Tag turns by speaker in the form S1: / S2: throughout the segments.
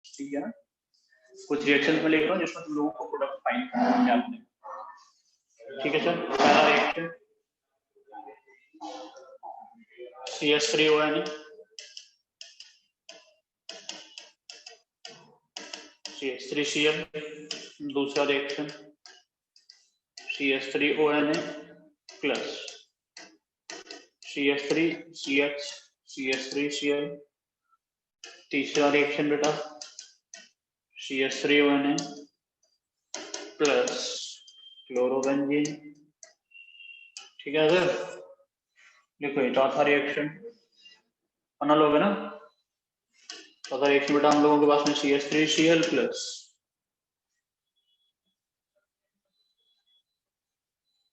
S1: ठीक है ना। कुछ रिएक्शन में लिख रहा हूँ जिसमें तुम लोगों को प्रोडक्ट फाइंड करना है आपने। ठीक है सर, पहला रिएक्शन CH3ONA CH3Cl, दूसरा reaction CH3ONA plus CH3CH CH3Cl, तीसरा रिएक्शन बेटा CH3ONA प्लस क्लोरोबेंजीन। ठीक है सर, देखो ये चौथा रिएक्शन फाइनल हो गया ना। चौथा रिएक्शन बेटा हम लोगों के पास में CH3Cl प्लस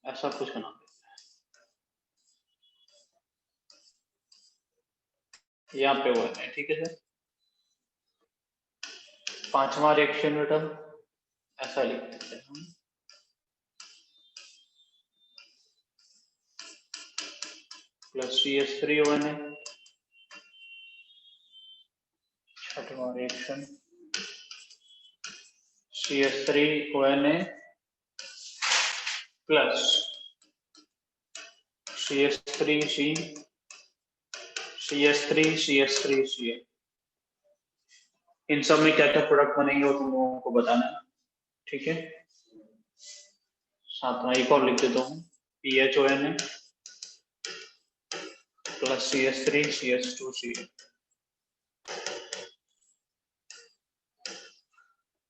S1: ऐसा कुछ करना, यहाँ पे हुआ है। ठीक है सर, पांचवा रिएक्शन बेटा ऐसा लिख देते हैं हम, प्लस CH3ONA। छठवां reaction CH3ONA plus CH3C CH3CH3Cl। इन सब में क्या क्या प्रोडक्ट बनेंगे वो तुम लोगों को बताना है। ठीक है, सातवां एक और लिख देता हूँ PHONA प्लस CH3CH2Cl।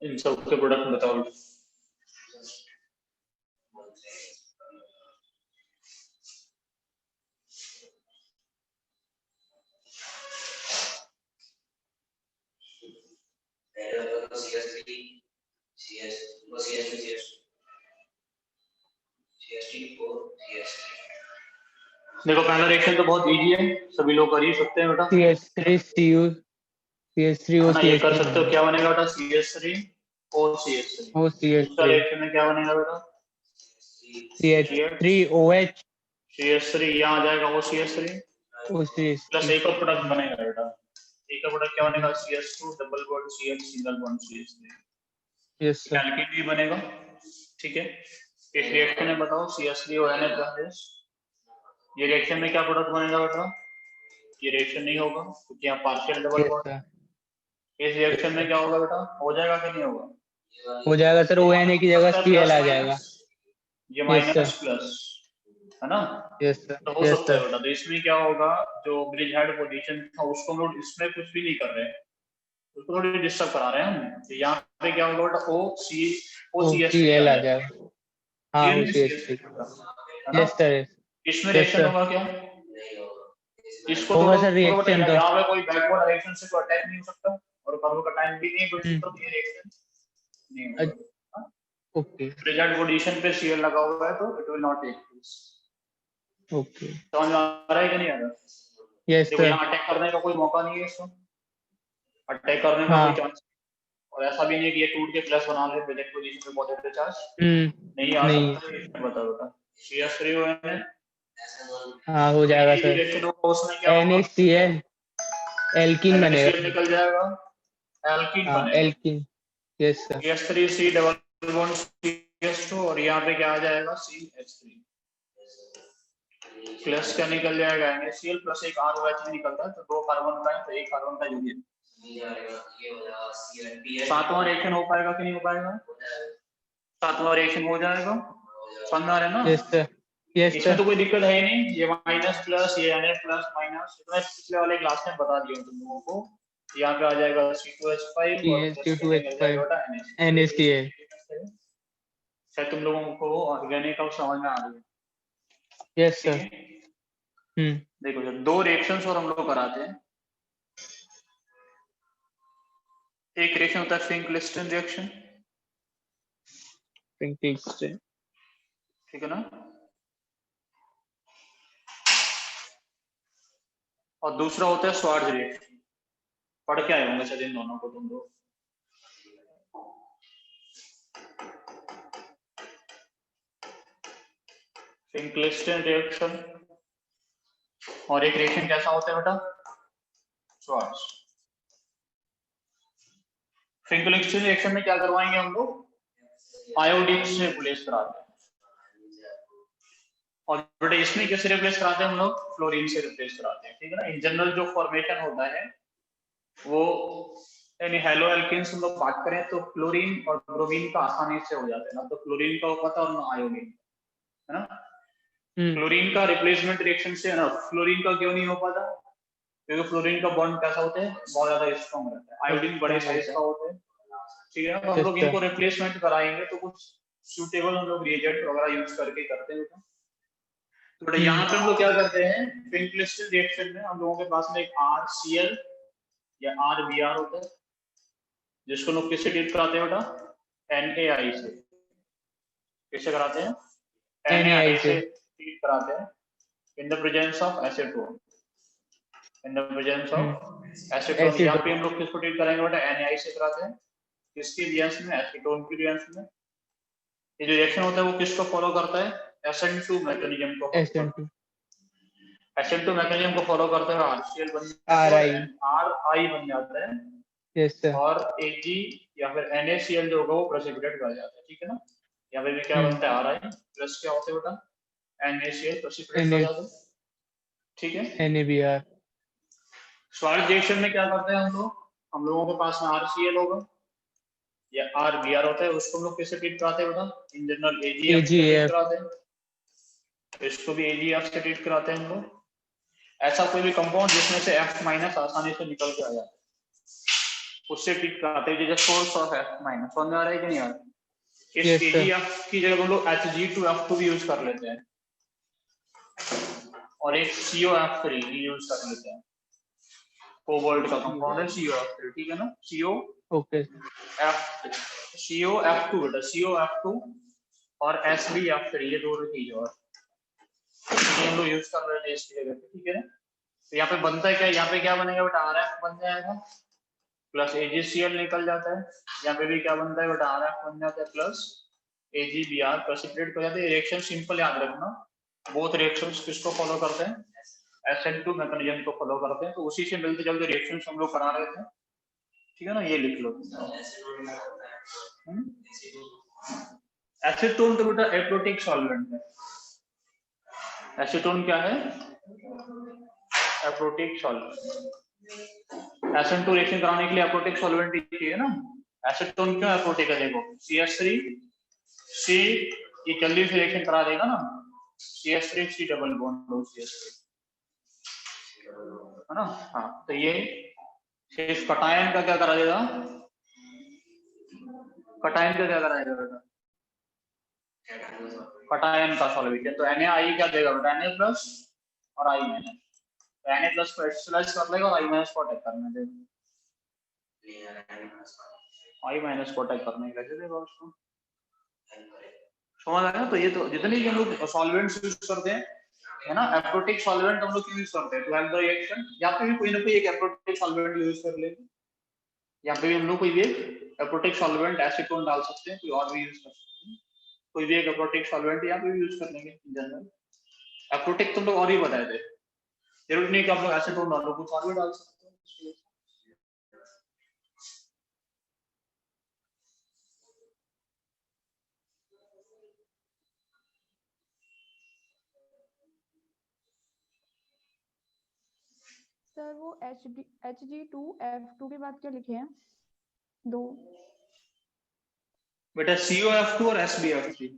S1: इन सब के प्रोडक्ट बताओ। देखो पहला रिएक्शन तो बहुत इजी है, सभी लोग कर ही सकते हैं बेटा।
S2: CH3CU CH3O
S1: ये कर सकते हो। क्या बनेगा बेटा? CH3OCH3। दूसरा रिएक्शन में क्या बनेगा बेटा?
S2: CH3OH
S1: CH3, यहाँ आ जाएगा OCH3 प्लस एक और प्रोडक्ट बनेगा बेटा। एक और प्रोडक्ट क्या बनेगा? CH2 double bond CH single bond CH3।
S2: Yes sir,
S1: alkene भी बनेगा। ठीक है, इस रिएक्शन में बताओ CH3ONA प्लस ये रिएक्शन में क्या प्रोडक्ट बनेगा बेटा? ये रिएक्शन नहीं होगा क्योंकि यहाँ पार्शियल डबल बॉन्ड। इस रिएक्शन में क्या होगा बेटा? हो जाएगा कि नहीं होगा?
S2: हो जाएगा सर, ONA की जगह Cl आ जाएगा।
S1: ये माइनस प्लस है ना।
S2: यस सर,
S1: तो हो सकता है बेटा। तो इसमें क्या होगा, जो ब्रिज हेड पोजीशन था उसको हम लोग इसमें कुछ भी नहीं कर रहे हैं, उसको थोड़ी डिस्टर्ब करा रहे हैं हम। तो यहाँ पे क्या होगा बेटा? OCH3 आ जाएगा।
S2: हाँ
S1: OCH3 है ना।
S2: यस सर,
S1: इसमें रिएक्शन होगा क्या? इसको
S2: होगा
S1: थोड़ा
S2: सर रिएक्शन तो।
S1: यहाँ पे कोई बैकवर्ड रिएक्शन से कोई अटैक नहीं हो सकता और कार्बोकैटायन भी नहीं बन सकता, तो ये रिएक्शन नहीं होगा।
S2: ओके
S1: प्रेजेंट पोजीशन पे Cl लगा हुआ है तो it will not take place.
S2: Okay
S1: समझ में आ रहा है कि नहीं आ रहा?
S2: यस
S1: देखो
S2: सर,
S1: यहाँ अटैक करने का कोई मौका नहीं है, इसको अटैक करने का कोई चांस। और ऐसा भी नहीं है कि ये टूट के प्लस बना ले प्रेजेंट पोजीशन पे पॉजिटिव चार्ज नहीं आ सकता। बताओ बेटा, CH3ONA
S2: हाँ हो जाएगा सर।
S1: रिएक्शन होगा उसमें क्या होगा?
S2: NaCl एल्कीन बनेगा।
S1: NaCl निकल जाएगा, एल्कीन बनेगा।
S2: Alkene yes sir,
S1: CH3C double bond CH2 और यहाँ पे क्या आ जाएगा? CH3 प्लस क्या निकल जाएगा? NaCl प्लस एक ROH भी निकलता है, तो दो कार्बन का है तो एक कार्बन का यूनियन। सातवां रिएक्शन हो पाएगा कि नहीं हो पाएगा? सातवां रिएक्शन हो जाएगा, समझ आ रहा है ना?
S2: यस सर, यस
S1: इसमें
S2: सर,
S1: तो कोई दिक्कत है ही नहीं। ये माइनस प्लस, ये Na प्लस माइनस, मैं पिछले वाले क्लास में बता दिया तुम लोगों को। यहाँ पे आ जाएगा C2H5 और प्लस क्या निकल जाएगा बेटा?
S2: NaCl
S1: शायद तुम लोगों को ऑर्गेनिक अब समझ में आ रही है।
S2: यस
S1: ठीक
S2: सर।
S1: है, देखो जब दो रिएक्शंस और हम लोग कराते हैं, एक रिएक्शन होता है फिंक-लिस्टन रिएक्शन, ठीक है ना, और दूसरा होता है स्वार्ज रिएक्शन। पढ़ के आए होंगे शायद इन दोनों को तुम लोग। फिंक-लिस्टन रिएक्शन और एक रिएक्शन कैसा होता है बेटा? स्वार्ज। फिंकलिक्शन रिएक्शन में क्या करवाएंगे हम लोग, आयोडीन से रिप्लेस कराते हैं, और बेटा इसमें किससे रिप्लेस कराते हैं हम लोग, फ्लोरीन से रिप्लेस कराते हैं, ठीक है ना। इन जनरल जो फॉर्मेशन होता है वो यानी हेलो एल्केन्स हम लोग बात करें तो क्लोरीन और ब्रोमीन का आसानी से हो जाता है ना, तो क्लोरीन का हो पाता है और ना आयोडीन, है ना। क्लोरीन का रिप्लेसमेंट रिएक्शन से है ना, फ्लोरीन का क्यों नहीं हो पाता, क्योंकि फ्लोरीन का बॉन्ड कैसा होता है, बहुत ज्यादा स्ट्रॉन्ग रहता है, आयोडीन बड़े साइज का होता है, ठीक है। तो हम लोग इनको रिप्लेसमेंट कराएंगे तो कुछ सूटेबल हम लोग रिएजेंट वगैरह यूज करके करते हैं। तो बेटा यहाँ पे हम लोग क्या करते हैं, फिंकलिक्शन रिएक्शन में हम लोगों के पास में एक RCl या RBr होता है, जिसको लोग किससे ट्रीट कराते हैं बेटा, NaI से, किससे कराते हैं, NaI से ट्रीट कराते हैं, in the presence of acetone, in the presence of acetone. यहाँ पे हम लोग किसको ट्रीट करेंगे बेटा, NaI से कराते हैं, किसकी रिएक्शन में, एसीटोन की रिएक्शन में। ये जो रिएक्शन होता है वो किसको फॉलो करता है, SN2 मैकेनिज्म को, SN2 मैकेनिज्म को फॉलो करते हुए RCl बन जाता है, RI बन जाता है,
S2: यस सर,
S1: और Ag या फिर NaCl जो होगा वो प्रेसिपिटेट कर जाता है, ठीक है ना। यहाँ पे भी क्या बनता है, RI प्लस क्या होता है बेटा, NaCl प्रेसिपिटेट कर जाता है, ठीक है।
S2: NaBr।
S1: स्वार्ज रिएक्शन में क्या करते हैं हम लोगों के पास में RCl होगा या RBr होता है, उसको हम लोग किससे ट्रीट कराते हैं बेटा, इन जनरल AgF से ट्रीट कराते हैं, इसको भी AgF से ट्रीट कराते हैं हम लोग। ऐसा कोई भी कंपाउंड जिसमें से F- आसानी से निकल के आ जाता है उससे ट्रीट कराते हैं, जैसे सोर्स ऑफ F-, समझ में आ रहा है कि नहीं आ रहा है। इस AgF की जगह हम लोग Hg2F2 भी यूज कर लेते हैं और एक COF3 भी यूज कर लेते हैं, कोबाल्ट का कंपाउंड है COF3, ठीक है ना, COF2 बेटा, COF2 और SbF3, ये दो चीज और हम लोग यूज कर रहे हैं इसकी जगह पे, ठीक है ना। तो यहाँ पे बनता है क्या, यहाँ पे क्या बनेगा बेटा, RF बन जाएगा प्लस AgCl निकल जाता है, यहाँ पे भी क्या बनता है बेटा, RF बन जाता है प्लस AgBr प्रेसिपिटेट कर जाते हैं। रिएक्शन सिंपल याद रखना, बोथ रिएक्शंस किसको फॉलो करते हैं, SN2 मैकेनिज्म को फॉलो करते हैं, तो उसी से मिलते जुलते रिएक्शंस हम लोग करा रहे थे, ठीक है ना। ये लिख लो, एसीटोन तो बेटा एप्रोटिक सॉल्वेंट है, एसीटोन क्या है, एप्रोटिक सॉल्वेंट। SN2 रिएक्शन कराने के लिए एप्रोटिक सॉल्वेंट चाहिए ना। एसीटोन क्यों एप्रोटिक है, देखो CH3 C ये जल्दी से रिएक्शन करा देगा ना, CH3 C double bond CH3, है ना। हाँ तो ये शेष कटायन का क्या करा देगा, कटायन का क्या कराएगा बेटा, कटायन का सॉल्वेशन, तो NaI क्या देगा बेटा, Na प्लस और I माइनस, तो Na प्लस को एक्सरसाइज कर लेगा और I माइनस को अटैक करने देगा, I माइनस को अटैक करने के लिए देगा उसको, समझ आया। तो ये तो जितने भी हम लोग सॉल्वेंट्स यूज करते हैं, है ना, एप्रोटिक सॉल्वेंट हम लोग यूज करते हैं टू हेल्प द रिएक्शन, यहाँ पे भी कोई ना कोई एक एप्रोटिक सॉल्वेंट यूज कर लेंगे, यहाँ पे भी हम लोग कोई भी एक एप्रोटिक सॉल्वेंट एसीटोन डाल सकते हैं, कोई और भी यूज कर सकते हैं, कोई भी एक एप्रोटिक सॉल्वेंट यहाँ पे भी यूज कर लेंगे इन जनरल। एप्रोटिक तुम लोग और भी बताए थे, जरूर नहीं कि आप लोग एसीटोन डालो, कुछ और भी डाल सकते हैं।
S3: सर वो Hg2F2 के बाद क्या लिखे हैं, दो
S1: बेटा COF2 और SbF3,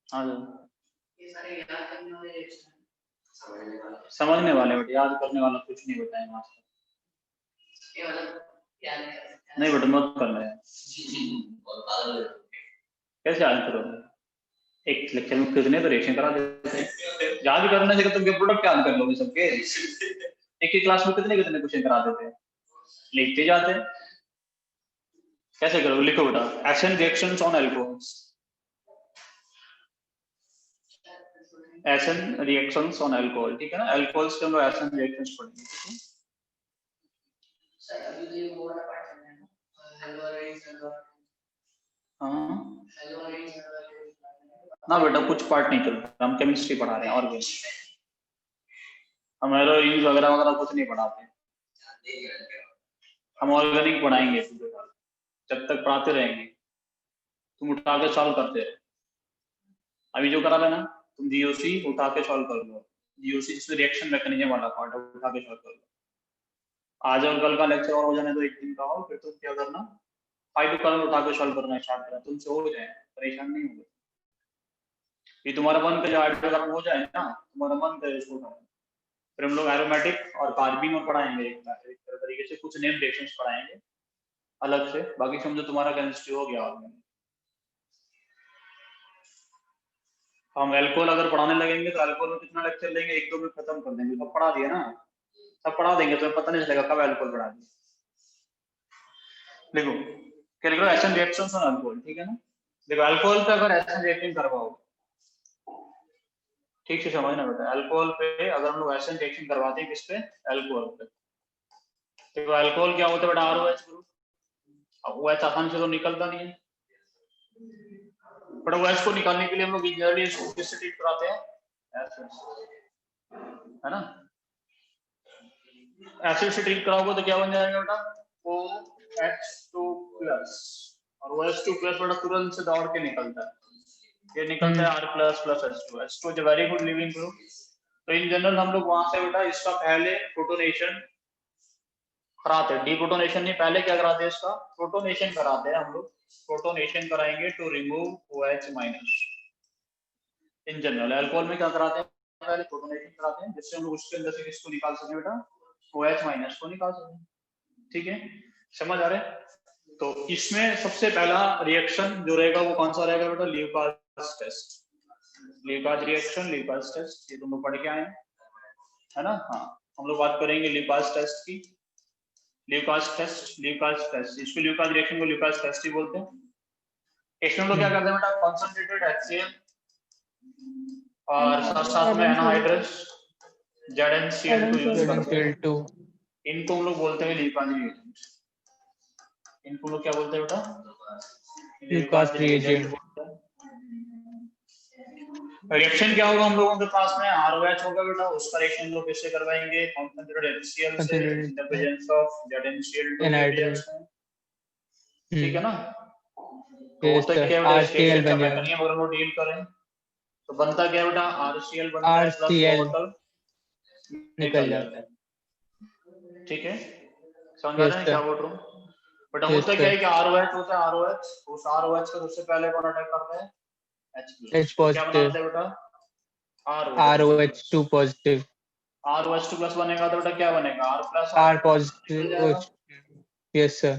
S1: हाँ समझने वाले बेटा, याद करने वाला कुछ नहीं बताए मास्टर, नहीं बेटा मत करना है, कैसे याद करोगे, एक एक लेक्चर में कितने तो रिएक्शन करा देते हैं, याद करने से तुम प्रोडक्ट याद कर लोगे सबके। एक ही क्लास में कितने कितने क्वेश्चन करा देते हैं, लिखते जाते हैं। कैसे करोगे, लिखो बेटा, acid reactions on alcohols, acid reactions on alcohol, ठीक है ना। अल्कोहल्स के हम लोग एसिड रिएक्शंस पढ़ेंगे, ठीक है। हाँ ना बेटा, कुछ पार्ट नहीं चलता, हम केमिस्ट्री पढ़ा रहे हैं और भी हम एरोइंस वगैरह वगैरह कुछ नहीं पढ़ाते, हम ऑर्गेनिक पढ़ाएंगे जब तक पढ़ाते रहेंगे, तुम उठा के सॉल्व करते रहे। अभी जो करा लेना तुम जीओसी उठा के सॉल्व कर लो, जीओसी जिसमें रिएक्शन मैकेनिज्म वाला पार्ट है उठा के सॉल्व कर लो। आज और कल का लेक्चर और हो जाने तो एक दिन का हो, फिर तुम क्या करना, फाइव टू कल उठा के सॉल्व करना स्टार्ट करना, तुमसे हो जाए, परेशान नहीं होगे। ये तुम्हारा मन का जो आइडियोग्राम हो जाए ना, तुम्हारा मन का इसको उठाओ। फिर हम लोग एरोमेटिक और कार्बीन में पढ़ाएंगे, एक तरीके से कुछ नेम रिएक्शंस पढ़ाएंगे अलग से, बाकी समझो तुम्हारा केमिस्ट्री हो गया। हम अल्कोहल अगर पढ़ाने लगेंगे तो अल्कोहल में कितना लेक्चर लेंगे, एक दो में खत्म कर देंगे, सब पढ़ा दिया ना, सब पढ़ा देंगे तो पता नहीं चलेगा कब अल्कोहल पढ़ा दिया। देखो क्या लिख रहा है, एसिड रिएक्शंस ऑन अल्कोहल, ठीक है ना। देखो अल्कोहल पे अगर एसिड रिएक्शन करवाओ, ठीक से समझना बेटा, अल्कोहल पे अगर हम लोग एसिड रिएक्शन करवाते हैं किस पे, अल्कोहल पे। देखो अल्कोहल क्या होता है बेटा, आरओएच ग्रुप। अब OH आसान से तो निकलता नहीं है, बट OH को निकालने के लिए हम लोग इंजीनियरिंग इसको किससे ट्रीट कराते हैं, एसिड, है ना। एसिड से ट्रीट कराओगे तो क्या बन जाएगा बेटा, OH2+, और OH2+ बेटा तुरंत से दौड़ के निकलता है, ये निकलता है R++H2, H2 is a very good leaving group. तो इन जनरल हम लोग वहां से बेटा इसका पहले प्रोटोनेशन कराते हैं, डीप्रोटोनेशन नहीं, पहले क्या कराते हैं, इसका प्रोटोनेशन कराते हैं हम लोग, प्रोटोनेशन कराएंगे to remove OH-। In general alcohol में क्या कराते हैं, पहले प्रोटोनेशन कराते हैं जिससे हम लोग उसके अंदर से किसको निकाल सकें बेटा, OH- को निकाल सकें, ठीक है, समझ आ रहा है। तो इसमें सबसे पहला रिएक्शन जो रहेगा वो कौन सा रहेगा बेटा, Lucas test, Lucas reaction, Lucas test, ये तुम लोग पढ़ के आए है ना। हाँ हम लोग बात करेंगे ल्यूकास टेस्ट की, ल्यूकास टेस्ट, ल्यूकास टेस्ट, इसको ल्यूकास रिएक्शन को ल्यूकास टेस्ट ही बोलते हैं। इसमें हम लोग क्या करते हैं बेटा, कॉन्सेंट्रेटेड HCl और साथ साथ में एनहाइड्रस ZnCl2 यूज करते हैं, इनको हम लोग बोलते हैं ल्यूकास रिएजेंट, इनको लोग क्या बोलते हैं बेटा, ल्यूकास रिएजेंट बोलते हैं। रिएक्शन क्या होगा हम लोगों के पास में, ROH होगा बेटा, उसका रिएक्शन लोग किससे करवाएंगे, कॉन्सेंट्रेटेड HCl से in the presence of ZnCl2 के प्रेजेंस में, ठीक है ना। तो होता है क्या बेटा, इस रिएक्शन का मैकेनिज्म अगर हम लोग डील करें तो बनता क्या बेटा, RCl बनता है प्लस वाटर निकल जाता है, ठीक है, समझ आ रहे हैं क्या बोल रहा हूँ बेटा। होता क्या है कि ROH होता है, ROH, उस ROH का सबसे पहले कौन अटैक करता है, H+, तो क्या बनाता है बेटा,
S2: ROH2 पॉजिटिव,
S1: ROH2+ बनेगा तो बेटा क्या बनेगा,
S2: R पॉजिटिव, यस सर,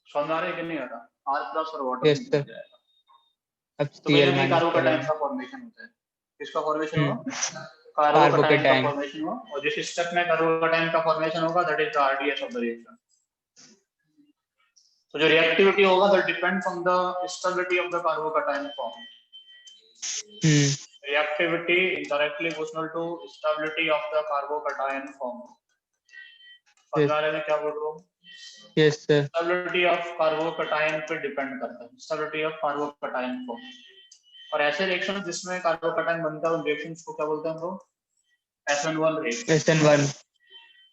S1: समझ आ रहा है कि नहीं आ रहा, R+ और वाटर
S2: यस
S1: निकल
S2: सर।
S1: जाएगा,
S2: अब
S1: तो कहीं ना
S2: Cl-
S1: कहीं कार्बोकैटायन
S2: करेंगे,
S1: का फॉर्मेशन होता है, किसका फॉर्मेशन होगा, कार्बोकैटायन का फॉर्मेशन हुआ, और जिस स्टेप में कार्बोकैटायन का फॉर्मेशन होगा that is the RDS of the reaction. तो जो रिएक्टिविटी होगा that depends on the stability of the carbocation form, reactivity indirectly proportional to stability of the carbocation form। समझ आ रहे हैं क्या बोल रहा हूँ,
S2: yes sir,
S1: stability of carbocation पे डिपेंड करता है, स्टेबिलिटी ऑफ कार्बोकैटायन फॉर्म। और ऐसे रिएक्शन जिसमें कार्बोकैटायन बनता है उन रिएक्शंस को क्या बोलते हैं हम लोग, SN1 रिएक्शन।
S2: SN1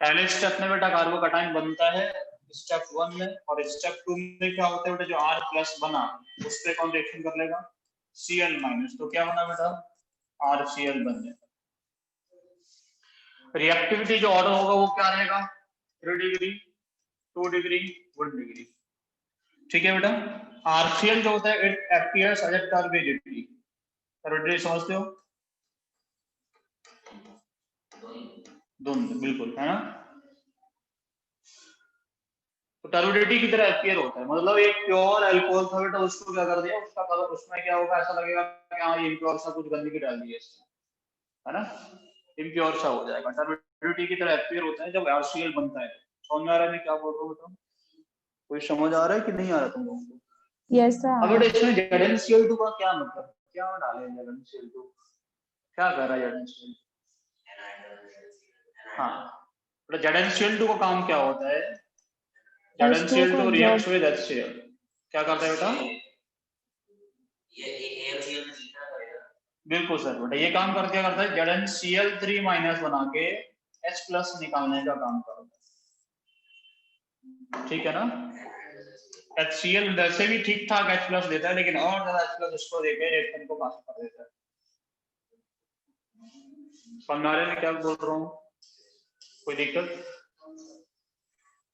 S1: पहले स्टेप में बेटा कार्बोकैटायन बनता है स्टेप 1 में, और स्टेप 2 में क्या होता है बेटा, जो R+ बना उस पे कौन रिएक्शन कर लेगा, Cl-, तो क्या बना बेटा, RCl बन जाएगा। रिएक्टिविटी जो ऑर्डर होगा वो क्या रहेगा, 3 डिग्री, 2 डिग्री, 1 डिग्री, ठीक है बेटा। RCl जो होता है it appears as a turbidity, turbidity समझते हो, धुंध, बिल्कुल है ना। तो टर्बिडिटी की तरह अपीयर होता है, मतलब एक प्योर अल्कोहल था बेटा, उसको क्या कर दिया, उसका कलर उसमें क्या होगा, ऐसा लगेगा कि हाँ ये इम्प्योर सा कुछ गंदगी डाल दी है इसमें, है ना, इम्प्योर सा हो जाएगा। टर्बिडिटी की तरह अपीयर होता है जब HCl बनता है। समझ में आ रहा है मैं क्या बोल रहा हूँ बेटा? कोई समझ आ रहा है कि नहीं आ रहा तुम लोगों को?
S3: Yes sir.
S1: अब बेटा इसमें ZnCl2 का क्या मतलब, क्या डाले ZnCl2, क्या कर रहा है ZnCl2? हाँ, बेटा ZnCl2 का काम क्या होता है? ZnCl2 रिएक्ट्स विद HCl, क्या करता है बेटा? बिल्कुल सर बेटा, ये काम कर क्या करता है, ZnCl3 माइनस बना के H+ निकालने का काम करता है, ठीक है ना। HCl वैसे भी ठीक ठाक H+ देता है, लेकिन और ज्यादा H+ इसको देके रिएक्शन को पास कर देता है। समझाने में क्या बोल रहा हूँ, कोई दिक्कत?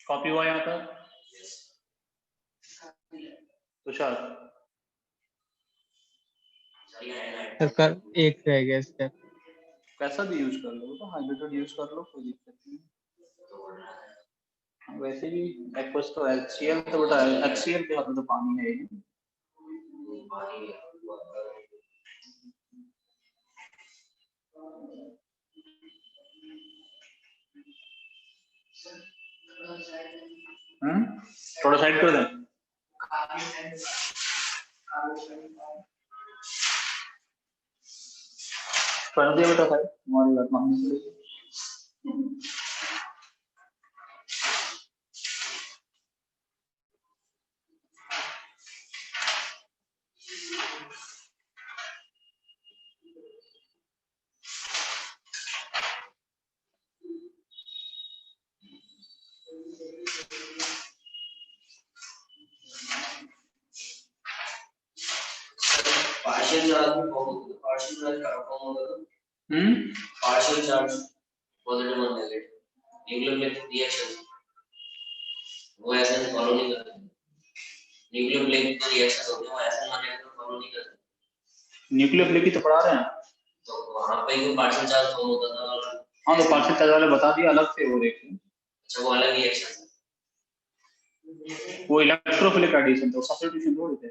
S1: कॉपी हुआ यहाँ तक? तुषार
S2: सर एक रह गया सर।
S1: कैसा भी यूज कर लो, तो हाइड्रेटेड यूज कर लो, कोई दिक्कत नहीं। वैसे भी एक्वस तो HCl तो बेटा HCl के हाथ में तो पानी है ही। थोड़ा साइड कर दें। कर दिया बेटा साइड, हमारी बात माननी पड़ेगी।
S4: partial charge में partial charge का फॉर्म होगा, partial charge पॉजिटिव और नेगेटिव न्यूक्लियोफिलिक रिएक्शन वो ऐसे फॉलो नहीं करते। न्यूक्लियोफिलिक जो रिएक्शन होते हैं वो ऐसे मैकेनिज्म फॉलो नहीं करते।
S1: न्यूक्लियोफिलिक की तो पढ़ा रहे हैं,
S4: तो वहां पे जो पार्शियल चार्ज फॉर्म होता था,
S1: हाँ तो पार्शियल चार्ज वाले बता दिया अलग से वो रिएक्शन।
S4: अच्छा वो अलग रिएक्शन है,
S1: वो इलेक्ट्रोफिलिक एडिशन तो सब्स्टिट्यूशन थोड़ी थे।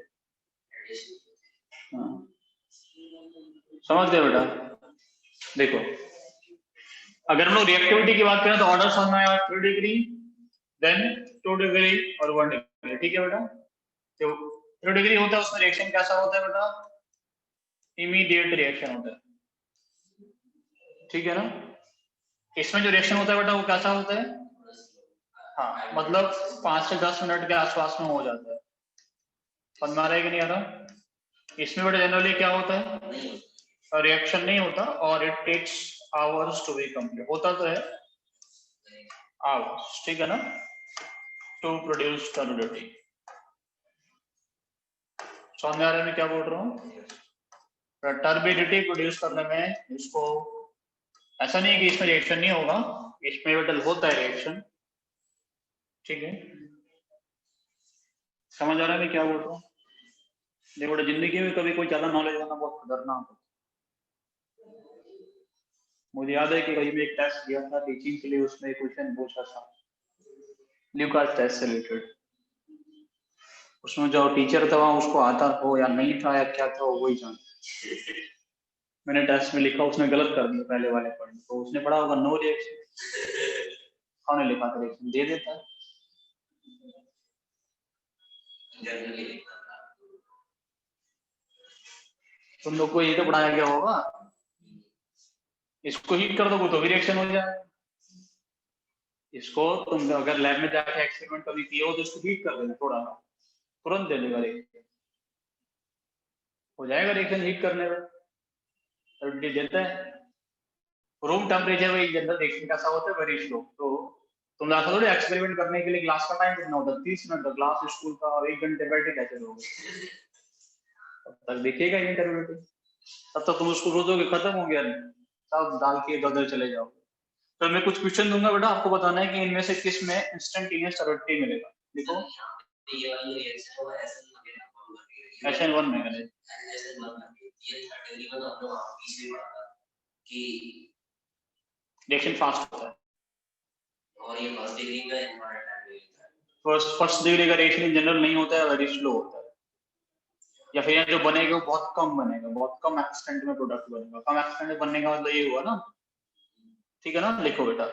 S1: हाँ समझ गए बेटा। देखो अगर हम लोग रिएक्टिविटी की बात करें तो ऑर्डर समझ में आया 3 डिग्री, देन 2 डिग्री और 1 डिग्री, ठीक है बेटा। जो 3 डिग्री होता है उसमें रिएक्शन कैसा होता है बेटा, इमीडिएट रिएक्शन होता है, ठीक है ना। इसमें जो रिएक्शन होता है बेटा वो कैसा होता है, हाँ मतलब 5 से 10 मिनट के आसपास में हो जाता है। समझ में आ रहा है कि नहीं आ रहा? इसमें बेटा जनरली क्या होता है, रिएक्शन नहीं होता और it takes hours to be complete, होता तो है आवर्स, ठीक है ना, टू प्रोड्यूस टर्बिडिटी। समझ में आ रहा है मैं क्या बोल रहा हूँ? टर्बिडिटी प्रोड्यूस करने में इसको ऐसा नहीं है कि इसमें रिएक्शन नहीं होगा, इसमें बेटा होता है रिएक्शन, ठीक है। समझ आ रहा है मैं क्या बोल रहा हूँ? देखो बेटा जिंदगी में कभी कोई ज्यादा नॉलेज होना बहुत खतरनाक होता है। मुझे याद है कि कहीं मैं एक टेस्ट दिया था टीचिंग के लिए, उसमें क्वेश्चन पूछा था ल्यूकास टेस्ट से रिलेटेड, उसमें जो टीचर था वहां उसको आता हो या नहीं था या क्या था वही जाने। मैंने टेस्ट में लिखा, उसने गलत कर दिया पहले वाले पॉइंट, तो उसने पढ़ा होगा नो रिएक्शन, कौन लिखा था रिएक्शन दे देता है। तुम लोग को ये तो पढ़ाया गया होगा, इसको हीट कर दोगे तो भी रिएक्शन हो जाएगा। इसको तुम अगर लैब में जाके एक्सपेरिमेंट कभी किए हो तो इसको हीट कर देना थोड़ा, तुरंत दे देगा रिएक्शन, हो जाएगा रिएक्शन हीट करने में, टर्बिडिटी देता है। रूम टेम्परेचर में जनरल रिएक्शन कैसा होता है, वेरी स्लो। तो तुम ऐसा थोड़ी एक्सपेरिमेंट करने के लिए ग्लास का टाइम कितना होता है, 30 मिनट, तो ग्लास स्कूल का और 1 घंटे बैठे कैसे लोगे, तब तक दिखेगा ये टर्बिडिटी, तब तक तुम उसको रोजोगे खत्म हो गया, नहीं सब डाल के इधर चले जाओ। तो मैं कुछ क्वेश्चन दूंगा बेटा, आपको बताना है कि इनमें से किस में इंस्टेंटेनियस टर्बिडिटी मिलेगा। देखो SN1 में है रिएक्शन फास्ट होता है
S4: और ये फर्स्ट डिग्री का इम्पॉर्टेंट है।
S1: फर्स्ट डिग्री का रिएक्शन इन जनरल नहीं होता है, वेरी स्लो होता है, या फिर जो बनेगा वो बहुत कम बनेगा, बहुत कम एक्सटेंट में प्रोडक्ट बनेगा। कम एक्सटेंट में बनने का मतलब ये हुआ ना, ठीक है ना। लिखो बेटा,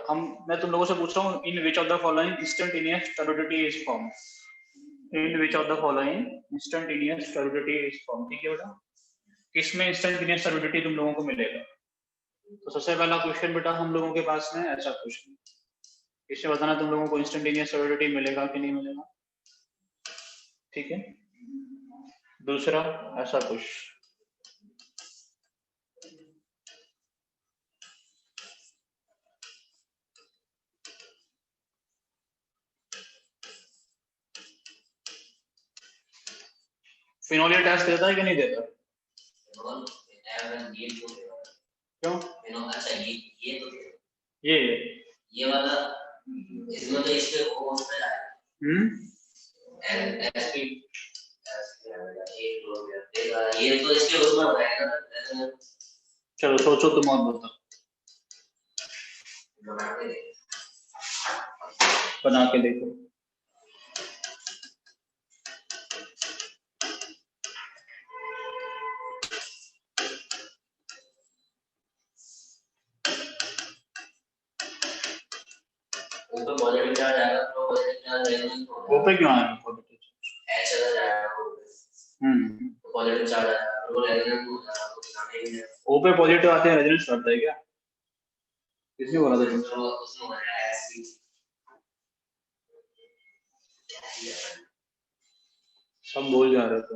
S1: मैं तुम लोगों से पूछ रहा हूँ, in which of the following instantaneous turbidity is form, in which of the following instantaneous turbidity is form, ठीक है बेटा। किसमें इंस्टेंटेनियस टर्बिडिटी तुम लोगों को मिलेगा? तो सबसे पहला क्वेश्चन बेटा हम लोगों के पास में ऐसा क्वेश्चन, इससे बताना तुम लोगों को इंस्टेंटेनियस टर्बिडिटी मिलेगा कि नहीं मिलेगा, ठीक है। दूसरा ऐसा कुछ, फिनोलिया टेस्ट देता है कि नहीं देता? क्यों?
S4: अच्छा ये तो
S1: ये
S4: वाला इसमें तो इसके वो उसमें एसपी ये तो इसके उसमें बताएगा ना।
S1: चलो सोचो, तुम और बताओ, बना के देखो।
S4: ऊपर पॉजिटिव चार्ज आएगा तो पॉजिटिव चार्ज रहेगा,
S1: ऊपर क्यों आएगा पॉजिटिव?
S4: एच चला जाएगा, पॉजिटिव चार्ज आएगा तो रेजोनेंस हो जाएगा, तो सामने ही है।
S1: ऊपर पॉजिटिव आते हैं, रेजोनेंस करता है क्या? किसने बोला था तुमसे?
S4: तो उसमें हो जाएगा एसपी।
S1: सब बोल जा रहे थे।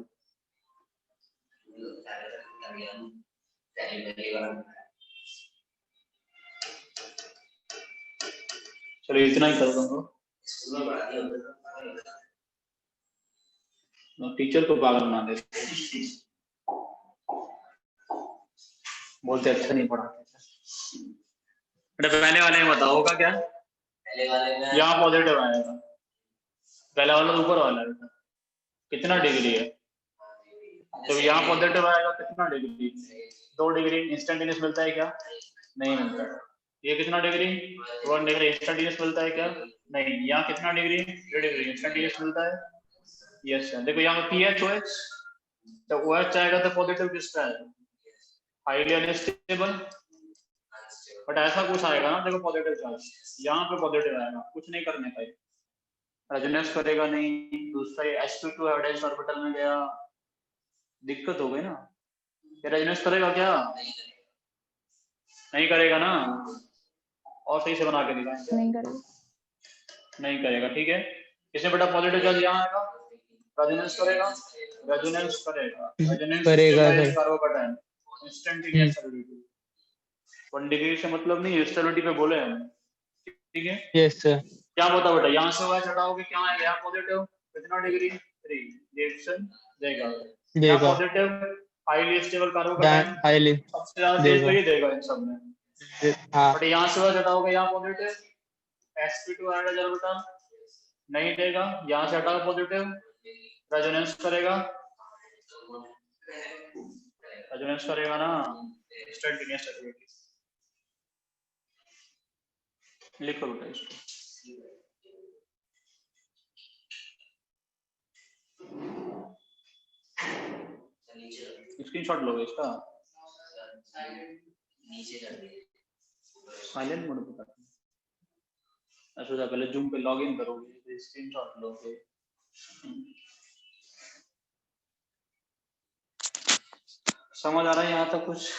S1: चलो इतना ही कर दूंगा, टीचर को पागल बना देते, बोलते अच्छा नहीं पढ़ाते। पहले वाले में बताओ होगा क्या?
S4: पहले वाले में
S1: यहाँ पॉजिटिव आएगा, पहला वाला ऊपर वाला है, कितना डिग्री है, तो यहाँ पॉजिटिव आएगा, कितना डिग्री? 2 डिग्री। इंस्टेंटेनियस मिलता है क्या? नहीं मिलता है। ये कितना डिग्री? 1 डिग्री। इंस्टेंटेनियस मिलता है क्या? नहीं। यहाँ कितना डिग्री? 3 डिग्री। इंस्टेंटेनियस मिलता है? Yes sir. देखो यहाँ पीएच ओएच, तो ओएच आएगा तो पॉजिटिव किसका है? हाईली अनस्टेबल, बट ऐसा कुछ आएगा ना, देखो पॉजिटिव चार्ज यहाँ पे पॉजिटिव आएगा, कुछ नहीं करने का, रेजोनेंस करेगा नहीं। दूसरा sp2 हाइड्रोजन ऑर्बिटल में गया, दिक्कत हो गई ना। ये रेजोनेंस करेगा क्या? नहीं करेगा ना, और सही से बना के दिखाएंगे।
S3: नहीं करेगा,
S1: नहीं करेगा, ठीक है। इसमें बेटा पॉजिटिव चार्ज यहाँ आएगा, रेजोनेंस करेगा, रेजोनेंस करेगा, रेजोनेंस
S2: करेगा sir.
S1: Carbocation instantaneous stability. 1 degree से मतलब नहीं, स्टेबिलिटी पे बोले हम, ठीक है।
S2: Yes sir.
S1: क्या बता बेटा, यहाँ से हुआ चढ़ाओगे क्या आएगा? यहाँ पॉजिटिव कितना डिग्री? 3। रिएक्शन देगा, यहाँ positive highly stable carbocation
S2: highly
S1: सबसे ज्यादा तेज तो ये देगा इन सब में।
S2: हाँ,
S1: बट यहाँ से हुआ चढ़ाओगे, यहाँ पॉजिटिव sp2 आएगा जरा बेटा, नहीं देगा। यहाँ से हटाओ पॉजिटिव, रेजोनेंस करेगा, रेजोनेंस करेगा ना, इंस्टेंटेनियस स्टेबिलिटी। लिखो बेटा इसको, स्क्रीनशॉट लोगे इसका, साइलेंट मोड पे करना। ऐसा पहले जूम पे लॉगिन करोगे तो स्क्रीनशॉट लोगे। समझ आ रहा है यहाँ तक कुछ?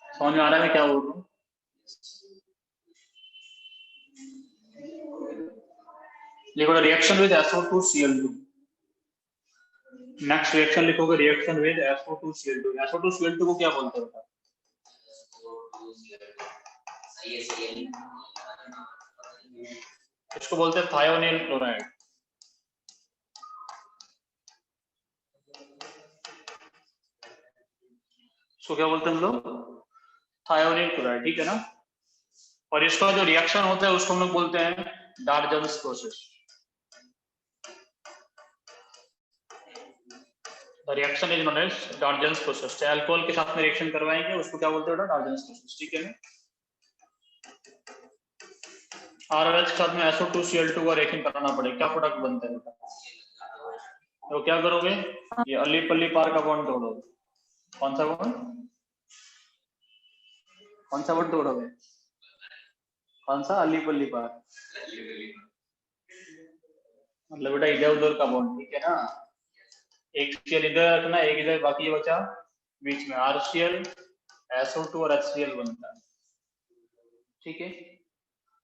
S1: समझ में आ रहा है मैं क्या बोल रहा हूँ? लिखो reaction with SO2Cl2। Next reaction लिखोगे रिएक्शन विद SO2Cl2। SO2Cl2 को क्या बोलते हैं? इसको बोलते हैं थायोनिल क्लोराइड। इसको क्या बोलते हैं हम लोग? थायोनिल क्लोराइड, ठीक है ना। और इसका जो रिएक्शन होता है उसको हम लोग बोलते हैं Darzens process. The reaction is known as Darzens process. चाहे अल्कोहल के साथ में रिएक्शन करवाएंगे उसको क्या बोलते हैं? डार्जन्स प्रोसेस, ठीक है ना। आरएच के साथ में SO2Cl2 का रिएक्शन कराना पड़ेगा, क्या प्रोडक्ट बनता है बेटा? तो क्या करोगे? ये अली पल्ली पार का बॉन्ड तोड़ोगे। कौन सा बॉन्ड? कौन सा बॉन्ड तोड़ोगे? कौन सा? अली पल्ली पार। मतलब बेटा इधर उधर का बॉन्ड, ठीक है ना। एक Cl इधर रखना, एक इधर, बाकी ये बचा बीच में RCl, SO2 और HCl बनता है, ठीक है।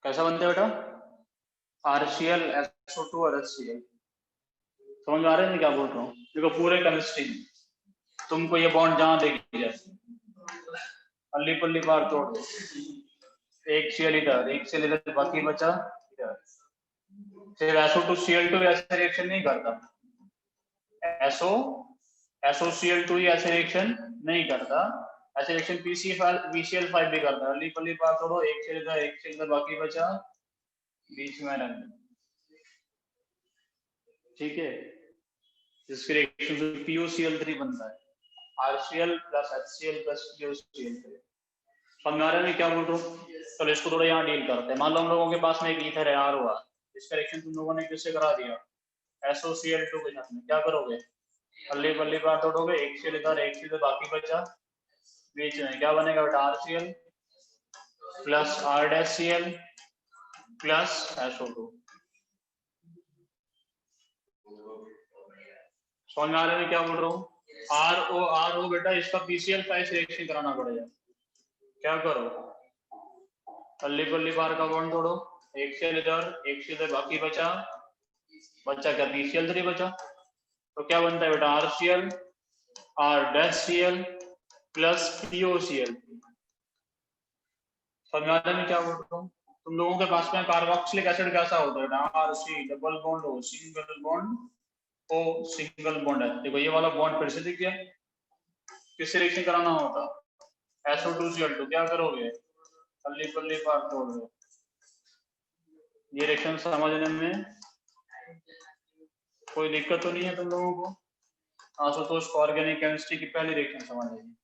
S1: कैसा बनता है बेटा? RCl, SO2 और HCl। समझ में आ रहा है मैं क्या बोल रहा हूँ? देखो पूरे केमिस्ट्री में तुमको ये बॉन्ड जहां देखी जाए, अल्ली पल्ली पार तोड़ दो, एक Cl इधर, एक Cl इधर, बाकी बचा इधर। फिर SO2Cl2 ऐसा रिएक्शन नहीं करता, SOCl2 ही ऐसे रिएक्शन नहीं करता, ऐसे रिएक्शन PCl5 भी करता है। अल्ली पल्ली पार तोड़ो, एक Cl इधर, एक Cl इधर, बाकी बचा बीच में रख दो, ठीक है। जिसके रिएक्शन से POCl3 बनता है, RCl plus HCl plus POCl3। समझ में आ रहा है मैं क्या बोल रहा हूँ? चलो इसको थोड़ा यहाँ डील करते हैं। मान लो हम लोगों के पास में एक ईथर है R हुआ, इसका रिएक्शन तुम लोगों ने किससे करा दिया? SOCl2 के साथ में। क्या करोगे? अल्ली पल्ली पार तोड़ोगे, एक Cl इधर, एक Cl इधर, बाकी बचा बीच में, क्या बनेगा बेटा? RCl plus R-Cl plus SO2। समझ में आ रहा है मैं क्या बोल रहा हूँ? RO बेटा इसका PCl5 से रिएक्शन कराना पड़ेगा। क्या करो? अल्ली पल्ली पार का बॉन्ड तोड़ो, एक Cl इधर, एक Cl इधर, बाकी बचा क्या? PCl3 बचा। तो क्या बनता है बेटा? RCl, R-Cl plus POCl। समझ में आ रहा है मैं क्या बोल रहा हूँ? तुम लोगों के पास में कार्बोक्सिलिक एसिड कैसा होता है? RC double bond O, single bond O, single bond है। देखो ये वाला बॉन्ड फिर से दिख गया। किससे रिएक्शन कराना होता? SO2Cl2। क्या करोगे? अल्ली पल्ली पार तोड़ दो। ये रिएक्शन समझने में कोई दिक्कत तो नहीं है तुम लोगों को? आशुतोष को ऑर्गेनिक केमिस्ट्री की पहली रिएक्शन समझ आएगी।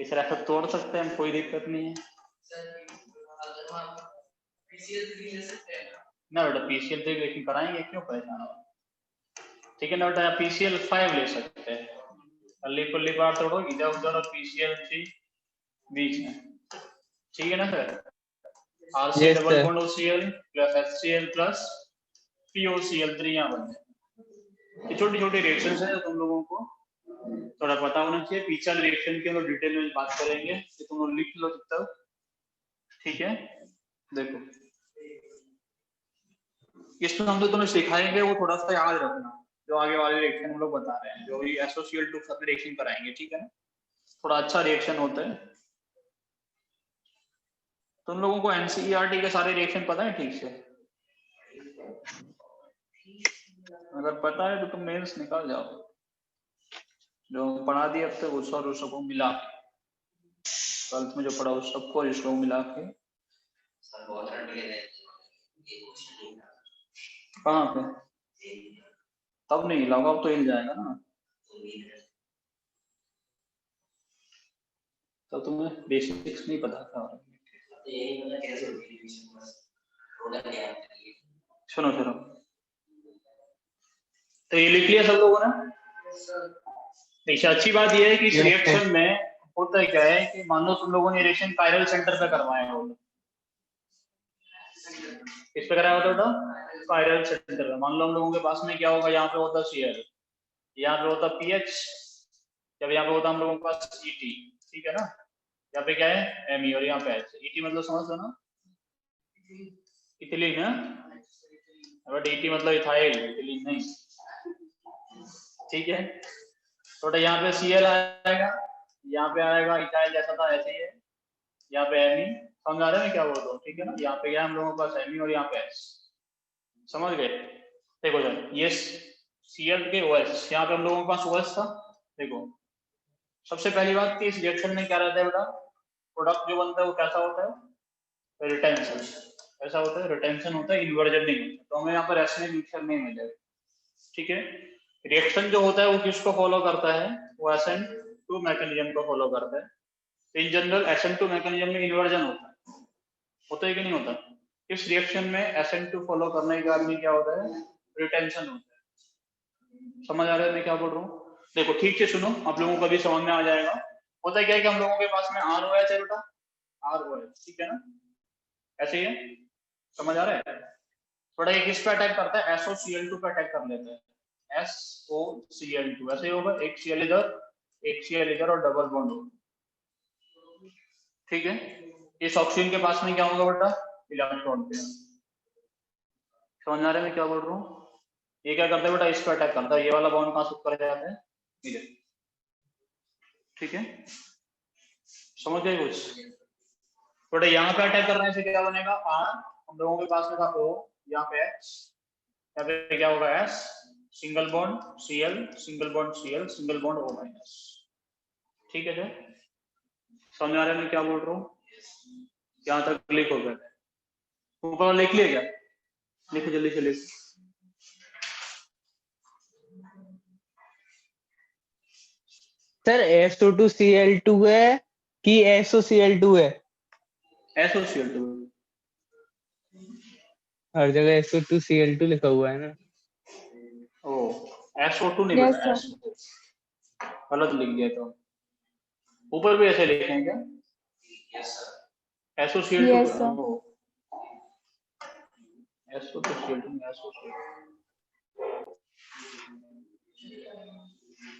S1: इस तरह से तोड़ सकते हैं हम, कोई दिक्कत नहीं है ना बेटा। PCl3 रिएक्शन कराएंगे, क्यों परेशान हो? ठीक है ना बेटा। PCl5 ले सकते हैं, अल्ली पल्ली पार तोड़ो, इधर उधर और PCl3 बीच में, ठीक है ना sir. RC
S2: Yes,
S1: double
S2: sir.
S1: Bond OCl plus HCl plus POCl3 यहाँ बन जाए। ये छोटी छोटी रिएक्शंस हैं जो तुम लोगों को थोड़ा पता होना चाहिए। पीछे रिएक्शन के हम डिटेल में बात करेंगे, तो तुम लोग लिख लो तब तक, ठीक है। देखो इसमें हम जो तुम्हें सिखाएंगे वो थोड़ा सा याद रखना, जो आगे वाले रिएक्शन हम लोग बता रहे हैं, जो भी SOCl2 के साथ रिएक्शन कराएंगे, ठीक है ना। थोड़ा अच्छा रिएक्शन होता है। तुम लोगों को NCERT के सारे रिएक्शन पता है ठीक से? अगर पता है तो तुम मेंस निकाल जाओ। जो पढ़ा दिया अब तक उस और सबको मिला, 12th में जो पढ़ा उस सबको इसको मिला के। कहाँ पे? तब नहीं हिलाऊंगा, अब तो हिल जाएगा ना। तो तुम्हें बेसिक्स नहीं पता था। सुनो सुनो, तो ये लिख लिया सब लोगों ने? देखिए अच्छी बात ये है कि इस
S2: Yes,
S1: रिएक्शन में होता क्या है कि मान लो तुम लोगों ने रिएक्शन कायरल सेंटर पे करवाया हो, किस पे कराया होता बेटा? कायरल सेंटर पे। मान लो हम लोगों के पास में क्या होगा, यहाँ पे होता Cl, यहाँ पे होता pH, जब यहाँ पे होता हम लोगों के पास Et, ठीक है ना। यहाँ पे क्या है? Me, और यहाँ पे H। Et मतलब समझ लो ना, इथिलीन है, बट Et मतलब इथाइल, इथिलीन नहीं, ठीक है। तो यहाँ पे Cl आएगा, यहाँ पे आएगा इथाइल जैसा था ऐसे ही है, यहाँ पे Me, समझ आ रहा है मैं क्या बोल रहा हूँ? ठीक है ना, यहाँ पे क्या हम लोगों के पास एमी और यहाँ पे एस, समझ गए? देखो सर ये Cl के OH, यहाँ पे हम लोगों के पास OH था। देखो सबसे पहली बात कि इस रिएक्शन में क्या रहता है बेटा, प्रोडक्ट जो बनता है वो कैसा होता है, रिटेंशन। ऐसा होता है, रिटेंशन होता है, इन्वर्जन नहीं होता। तो हमें यहाँ पर एस में मिक्सर नहीं मिलेगा। ठीक है, रिएक्शन जो होता है वो किसको फॉलो करता है, वो SN2 मैकेनिज्म को फॉलो करता है। इन जनरल SN2 मैकेनिज्म में इन्वर्जन होता है कि नहीं होता? इस रिएक्शन में SN2 फॉलो करने के कारण क्या होता है, रिटेंशन होता है। समझ आ रहा है मैं क्या बोल रहा हूँ? देखो ठीक से सुनो, आप लोगों को भी समझ में आ जाएगा। होता क्या है कि हम लोगों के पास में ROH है बेटा, ROH, ठीक है ना, ऐसे ही है, समझ आ रहा है? थोड़ा ये किस पे अटैक करता है, SOCl2 पे अटैक कर लेता है, SOCl2 ऐसे ही होगा, एक Cl इधर और डबल बॉन्ड होगा। ठीक है, इस ऑक्सीजन के पास में क्या होगा बेटा, इलेक्ट्रॉन पे। समझ आ रहा है मैं क्या बोल रहा हूँ? ये क्या करता है बेटा, इस पे अटैक करता है, ये वाला बॉन्ड कहां से ऊपर जाता है, इधर। ठीक है, समझ गए कुछ? बेटा यहाँ पे अटैक करने से क्या बनेगा, R, हम लोगों के पास में था O, यहाँ पे H, यहाँ पे क्या होगा S, single bond Cl, single bond Cl, single bond O-। ठीक है सर, समझ आ रहा है मैं क्या बोल रहा हूँ? यहाँ तक क्लिक हो गया, ऊपर लिख लिया क्या, लिखो जल्दी से लिख।
S2: सर SO2Cl2 है कि SOCl2 है?
S1: SOCl2,
S2: हर जगह SO2Cl2 लिखा हुआ है ना।
S1: ओ SO2 नहीं
S3: यस
S1: बेटा,
S3: सर।
S1: SO2 गलत लिख दिया। तो ऊपर भी ऐसे लिखे हैं क्या,
S4: yes sir.
S1: SOCl2
S3: yes sir.
S1: SO2Cl2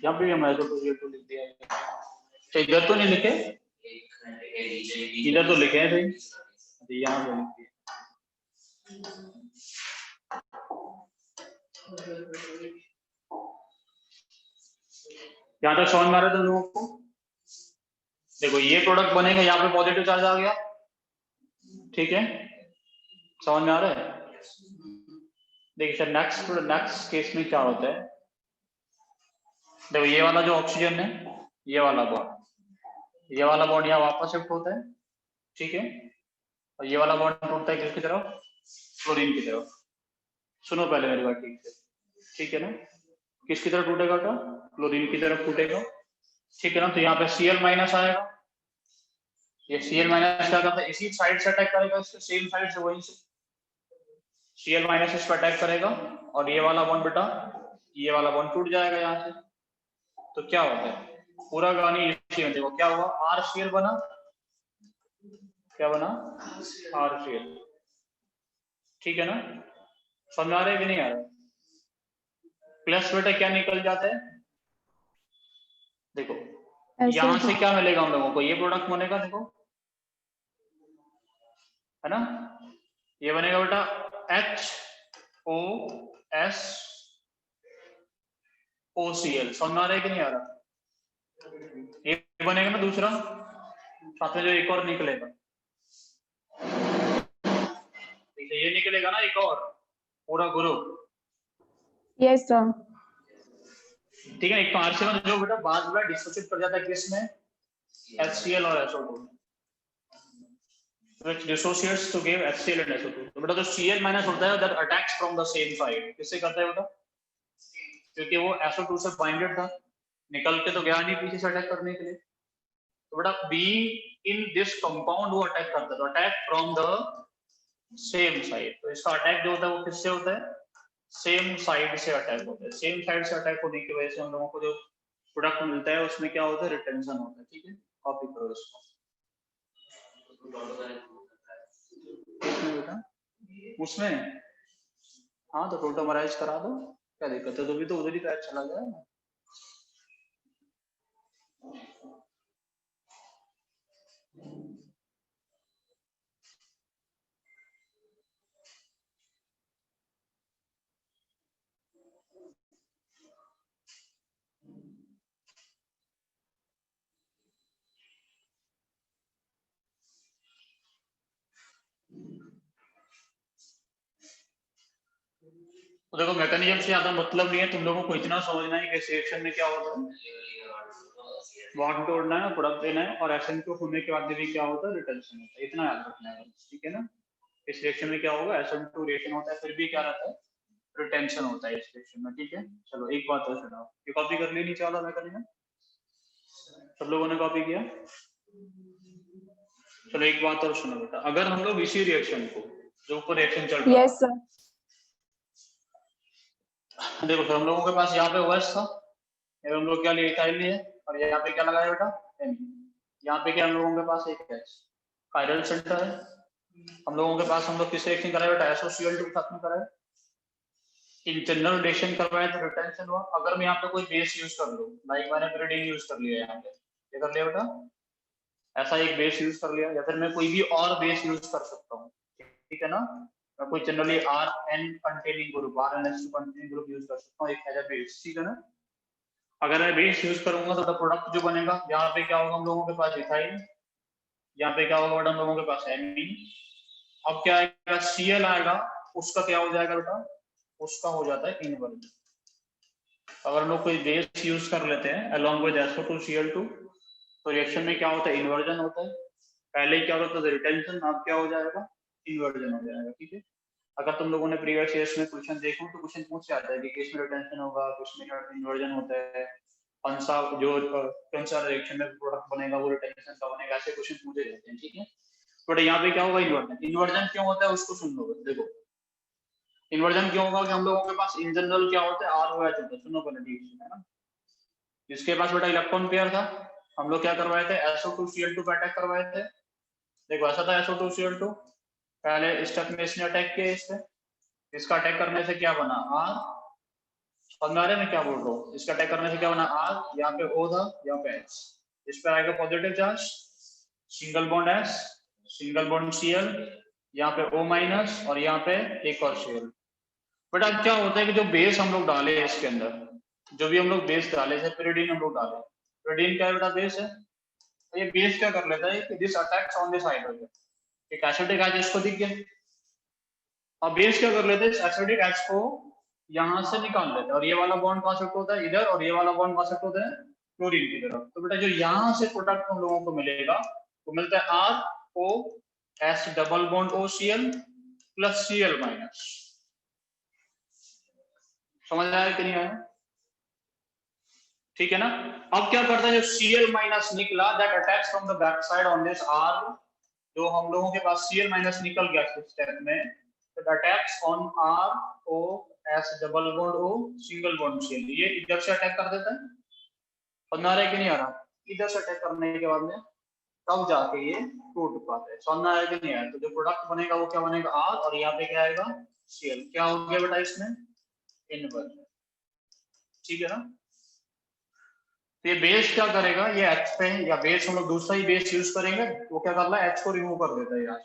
S1: यहाँ पे हम SO2Cl2 लिख दिया है। तो इधर तो नहीं लिखे, इधर तो लिखे हैं सही, यहाँ पे लिख दिया। यहाँ तक समझ में आ रहा है तुम लोगों को? देखो ये प्रोडक्ट बनेगा, यहाँ पे पॉजिटिव चार्ज आ गया, ठीक है, समझ में आ रहा है? देखिए सर नेक्स्ट केस में क्या होता है, देखो ये वाला जो ऑक्सीजन है, ये वाला बॉन्ड यहाँ वापस शिफ्ट होता है, ठीक है, और ये वाला बॉन्ड टूटता है किसकी तरफ, क्लोरीन की तरफ। सुनो पहले मेरी बात ठीक से, ठीक है ना, किसकी तरफ टूटेगा बेटा, क्लोरीन की तरफ टूटेगा, ठीक है ना। तो यहाँ पे Cl माइनस आएगा, ये Cl माइनस क्या करता है, इसी साइड से अटैक करेगा, इसके सेम साइड से, वहीं से Cl माइनस इस पर अटैक करेगा, और ये वाला बॉन्ड बेटा, ये वाला बॉन्ड टूट जाएगा यहाँ से। तो क्या होता है, पूरा कहानी इसी में देखो क्या हुआ, RCl बना, क्या बना, RCl, ठीक है ना, समझ आ रहा है कि नहीं आ रहा? प्लस बेटा क्या निकल जाता है, देखो यहां से क्या मिलेगा हम लोगों को, ये प्रोडक्ट बनेगा, देखो है ना, ये बनेगा बेटा HOSOCl, समझ में आ रहा है कि नहीं आ रहा? ये बनेगा ना दूसरा, साथ में जो एक और निकलेगा, ये निकलेगा ना एक और पूरा ग्रुप,
S3: यस सर।
S1: ठीक है। एक पार्शियल जो बेटा बाद में डिसोसिएट कर जाता है किसमें, HCl और SO2, which dissociates to give HCl and SO2। तो बेटा जो Cl माइनस होता है that attacks from the same side, किससे करता है बेटा, क्योंकि वो SO2 से बाइंडेड था, निकल के तो गया नहीं पीछे से अटैक करने के लिए। तो बेटा being in this compound वो अटैक करता है, तो attack from the same side. तो इसका अटैक जो होता है वो किससे होता है, सेम साइड से अटैक होता है। सेम साइड से अटैक होने की वजह से हम लोगों को जो प्रोडक्ट मिलता है उसमें क्या होता है, रिटेंशन होता है, ठीक है। कॉपी करो इसको बेटा, उसमें हाँ तो टोटोमराइज करा दो, क्या दिक्कत है, तो भी तो उधर ही पैर चला जाएगा। तो देखो मैकेनिज्म से ज्यादा मतलब नहीं है, तुम लोगों को इतना समझना है कि इस रिएक्शन में क्या होता है, बॉन्ड तोड़ना है, प्रोडक्ट देना है, और SN2 होने के बाद भी क्या होता है, रिटेंशन होता है, इतना याद रखना है, ठीक है ना। इस रिएक्शन में क्या होगा, SN2 रिएक्शन होता है, फिर भी क्या रहता है, रिटेंशन होता है इस रिएक्शन में, ठीक है। चलो एक बात और सुनाओ, ये कॉपी कर ली नीचे वाला मैकेनिज्म, सब लोगों ने कॉपी किया। चलो एक बात और सुनो बेटा, अगर हम लोग इसी रिएक्शन को, जो ऊपर रिएक्शन चल रहा है,
S3: यस सर।
S1: देखो फिर हम लोगों के पास यहाँ पे OH था, फिर हम लोग क्या लिए, इथाइल लिए, और यहाँ पे क्या लगाया बेटा, N। यहाँ पे क्या हम लोगों के पास एक H कायरल सेंटर है, हम लोगों के पास हम लोग किस रिएक्शन कराए बेटा, SOCl2 के साथ में कराए, इन जनरल रिएक्शन करवाए तो रिटेंशन हुआ। अगर मैं यहाँ पे कोई बेस यूज कर लूं, लाइक मैंने pyridine यूज कर लिया यहाँ पे, क्या कर लिया बेटा, ऐसा एक बेस यूज कर लिया, या फिर मैं कोई भी और बेस यूज कर सकता हूँ, ठीक है ना। मैं कोई generally RN containing group, RNS containing group use कर सकता हूँ एक एज अ बेस, ठीक है ना। अगर मैं बेस यूज करूंगा तो प्रोडक्ट जो बनेगा, यहाँ पे क्या होगा, हम लोगों के पास इथाइल, यहाँ पे क्या होगा बेटा, हम लोगों के पास एमीन। अब क्या आएगा, Cl आएगा, उसका क्या हो जाएगा बेटा, उसका हो जाता है इन्वर्जन। अगर हम लोग कोई बेस यूज कर लेते हैं along with SO2Cl2, तो रिएक्शन में क्या होता है, इन्वर्जन होता है। पहले क्या होता था, रिटेंशन, अब क्या हो जाएगा, इन्वर्जन हो जाएगा, ठीक है। अगर तुम लोगों ने प्रीवियस ईयर्स में क्वेश्चन देखो तो क्वेश्चन पूछ जाता है कि किस में रिटेंशन होगा, किस में इन्वर्जन होता है, कौन सा रिएक्शन में प्रोडक्ट बनेगा वो रिटेंशन का बनेगा, ऐसे क्वेश्चन पूछे जाते हैं, ठीक है। बट यहाँ पे क्या होगा, इन्वर्जन। इन्वर्जन क्यों होता है उसको सुन लो, देखो इन्वर्जन क्यों होगा कि हम लोगों के पास इन जनरल क्या होता है, ROH होता है, सुनो पहले ठीक है ना। जिसके पास बेटा इलेक्ट्रॉन पेयर था, हम लोग क्या करवाए थे, SO2Cl2 पे अटैक करवाए थे। देखो ऐसा था, SO2Cl2 पहले स्टेप में इसने अटैक किया, इस पे, इसका अटैक करने से क्या बना, R। पंद्रह में क्या बोल रहा हूँ, इसका अटैक करने से क्या बना, R, यहाँ पे O था, यहाँ पे H, इस पे आएगा positive charge, single bond S, single bond Cl, यहाँ पे O माइनस, और यहाँ पे एक और Cl। बट अब क्या होता है कि जो बेस हम लोग डाले हैं इसके अंदर, जो भी हम लोग बेस डाले, जैसे pyridine हम लोग डाले, pyridine क्या बेटा, बेस है, तो ये बेस क्या कर लेता है कि this attacks on this hydrogen, एक एसिडिक H इसको दिख गया, और बेस क्या कर लेते हैं, इस एसिडिक H को यहां से निकाल लेते हैं, और ये वाला बॉन्ड कहां शिफ्ट होता है इधर, और ये वाला बॉन्ड कहां शिफ्ट होता है क्लोरीन की तरफ। तो बेटा जो यहां से प्रोडक्ट हम लोगों को मिलेगा, वो मिलता है ROS double bond OCl plus Cl minus. समझ आया कि नहीं आया, ठीक है ना। अब क्या करता है, जो Cl माइनस निकला, that attacks from the back side on this R, जो हम लोगों के पास Cl माइनस निकल गया इस स्टेप में, तो attacks on ROS double bond O single bond Cl, ये इधर से अटैक कर देता है, समझ आ रहा है कि नहीं आ रहा, इधर से अटैक करने के बाद में तब जाके ये टूट पाता है, समझ आ रहा है कि नहीं आया। तो जो प्रोडक्ट बनेगा वो क्या बनेगा, R, और यहाँ पे क्या आएगा, Cl, क्या हो गया बेटा इसमें, इन्वर्जन, ठीक है ना। तो ये बेस क्या करेगा, ये H पे, या बेस हम लोग दूसरा ही बेस यूज करेंगे, वो क्या कर रहा है, H को रिमूव कर देता है। यहाँ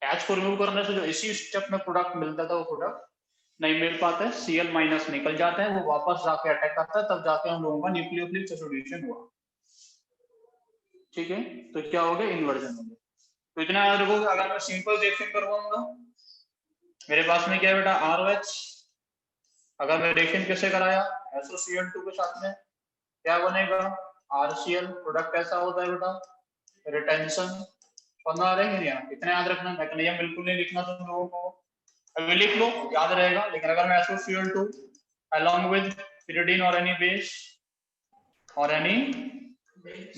S1: H को रिमूव करने से जो इसी स्टेप में प्रोडक्ट मिलता था, वो प्रोडक्ट नहीं मिल पाता है, Cl माइनस निकल जाता है, वो वापस जाके अटैक करता है, तब जाके हम लोगों का न्यूक्लियोफिलिक सब्स्टिट्यूशन हुआ, ठीक है। तो क्या हो गया, इन्वर्जन हो गया। तो इतना याद रखोगे, अगर मैं सिंपल रिएक्शन करवाऊंगा, मेरे पास में क्या है बेटा, ROH, अगर मैं रिएक्शन कैसे कराया, SOCl2 के साथ में, क्या बनेगा, RCl, प्रोडक्ट कैसा होता है बेटा, रिटेंशन। समझ आ रहा है क्या, इतना याद रखना, मैकेनिज्म बिल्कुल नहीं लिखना तुम लोगों को, अभी लिख लो याद रहेगा। लेकिन अगर मैं SOCl2 along with pyridine और any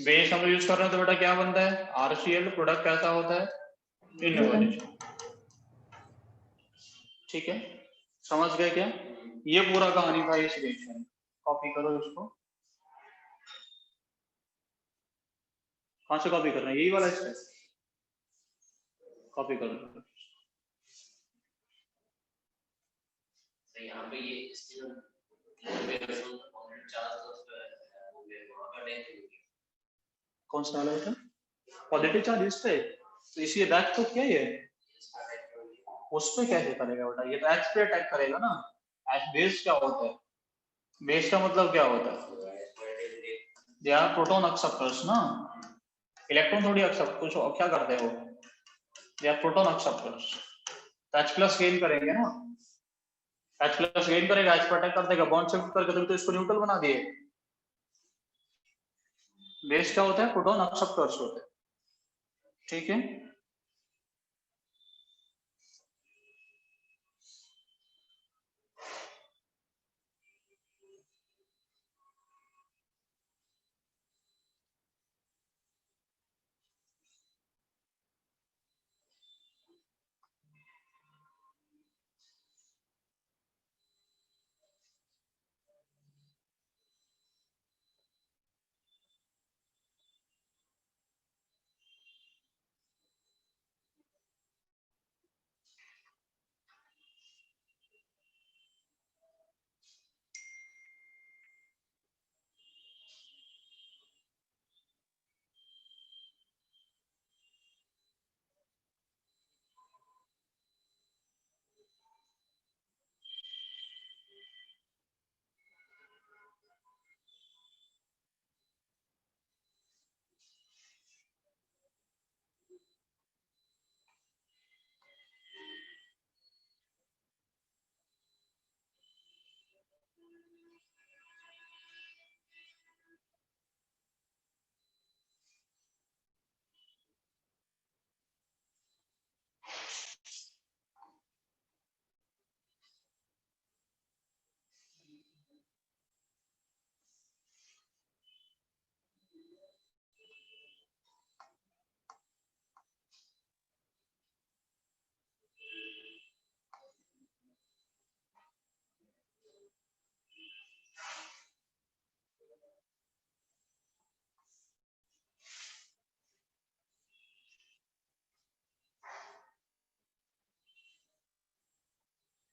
S1: base हम यूज कर रहे हैं, तो बेटा क्या बनता है, RCl, प्रोडक्ट कैसा होता है, इन्वर्जन, ठीक है। समझ गए क्या, ये पूरा कहानी था इस रिएक्शन। कॉपी करो इसको, कहां से कॉपी करना है, यही वाला स्टेप कॉपी करो।
S4: यहाँ पे ये
S1: कौन सा वाला बेटा, पॉजिटिव चार्ज इस पे, तो इसी बैक तो क्या है, उस पे कैसे करेगा बेटा, ये तो H पे अटैक करेगा ना। H बेस क्या होता है, बेस का मतलब क्या होता है, दे आर प्रोटॉन एक्सेप्टर्स ना, इलेक्ट्रॉन थोड़ी एक्सेप्ट, कुछ क्या करते हो, दे आर प्रोटॉन एक्सेप्टर्स, तो H प्लस गेन करेंगे ना, H प्लस गेन करेगा, H पर अटैक कर देगा, बॉन्ड शिफ्ट करके तो इसको न्यूट्रल बना दिए। बेस क्या होता है? प्रोटॉन एक्सेप्टर्स होते हैं, ठीक है।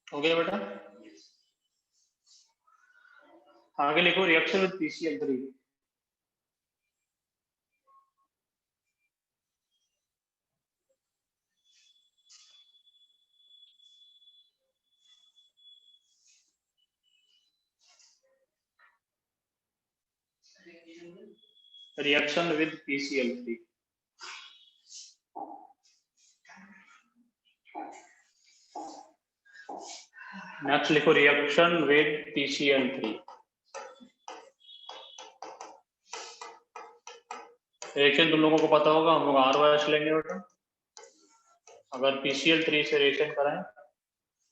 S1: हो गया बेटा? आगे लिखो reaction with PCl3। Reaction with PCl3। Next लिखो रिएक्शन विद PCl3। रिएक्शन तुम लोगों को पता होगा, हम लोग ROH लेंगे बेटा। अगर PCl3 से रिएक्शन कराएं,